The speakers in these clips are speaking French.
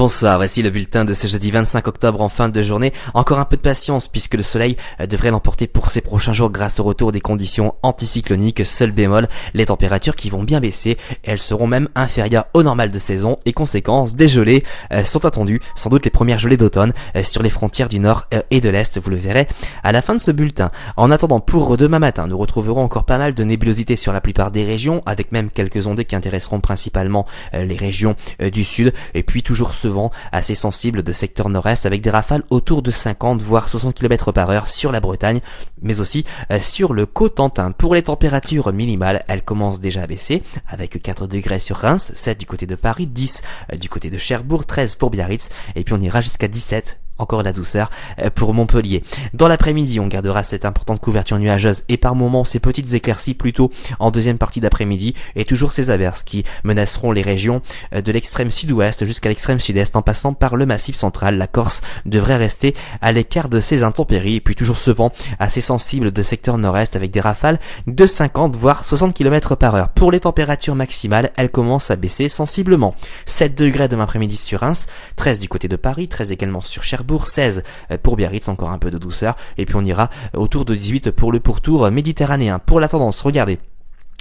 Bonsoir, voici le bulletin de ce jeudi 25 octobre en fin de journée. Encore un peu de patience puisque le soleil devrait l'emporter pour ces prochains jours grâce au retour des conditions anticycloniques. Seul bémol, les températures qui vont bien baisser, elles seront même inférieures au normal de saison et conséquence, des gelées sont attendues, sans doute les premières gelées d'automne sur les frontières du nord et de l'est, vous le verrez à la fin de ce bulletin. En attendant, pour demain matin, nous retrouverons encore pas mal de nébulosité sur la plupart des régions, avec même quelques ondées qui intéresseront principalement les régions du sud, et puis toujours ce vent assez sensible de secteur nord-est avec des rafales autour de 50 voire 60 km par heure sur la Bretagne, mais aussi sur le Cotentin. Pour les températures minimales, elles commencent déjà à baisser avec 4 degrés sur Reims, 7 du côté de Paris, 10 du côté de Cherbourg, 13 pour Biarritz, et puis on ira jusqu'à 17. Encore de la douceur pour Montpellier. Dans l'après-midi, on gardera cette importante couverture nuageuse et par moments ces petites éclaircies plutôt en deuxième partie d'après-midi et toujours ces averses qui menaceront les régions de l'extrême sud-ouest jusqu'à l'extrême sud-est en passant par le massif central. La Corse devrait rester à l'écart de ces intempéries et puis toujours ce vent assez sensible de secteur nord-est avec des rafales de 50 voire 60 km par heure. Pour les températures maximales, elles commencent à baisser sensiblement. 7 degrés demain après-midi sur Reims, 13 du côté de Paris, 13 également sur Cherbourg, 16 pour Biarritz, encore un peu de douceur, et puis on ira autour de 18 pour le pourtour méditerranéen. Pour la tendance, regardez.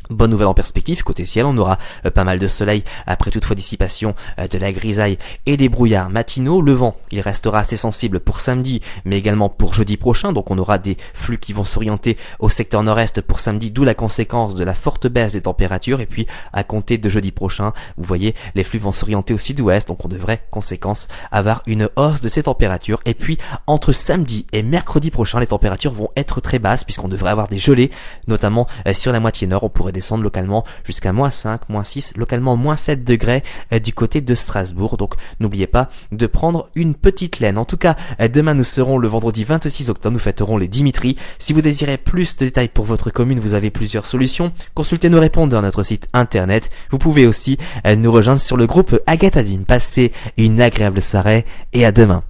Bonne nouvelle en perspective, côté ciel, on aura pas mal de soleil après toutefois dissipation de la grisaille et des brouillards matinaux. Le vent, il restera assez sensible pour samedi, mais également pour jeudi prochain, donc on aura des flux qui vont s'orienter au secteur nord-est pour samedi, d'où la conséquence de la forte baisse des températures, et puis à compter de jeudi prochain, vous voyez, les flux vont s'orienter au sud-ouest, donc on devrait, conséquence, avoir une hausse de ces températures, et puis entre samedi et mercredi prochain, les températures vont être très basses, puisqu'on devrait avoir des gelées, notamment sur la moitié nord, on pourrait descendre localement jusqu'à -5, -6, localement -7 degrés du côté de Strasbourg. Donc n'oubliez pas de prendre une petite laine. En tout cas, demain nous serons le vendredi 26 octobre, nous fêterons les Dimitri. Si vous désirez plus de détails pour votre commune, vous avez plusieurs solutions. Consultez nos répondeurs, notre site internet. Vous pouvez aussi nous rejoindre sur le groupe Agathadim. Passez une agréable soirée et à demain.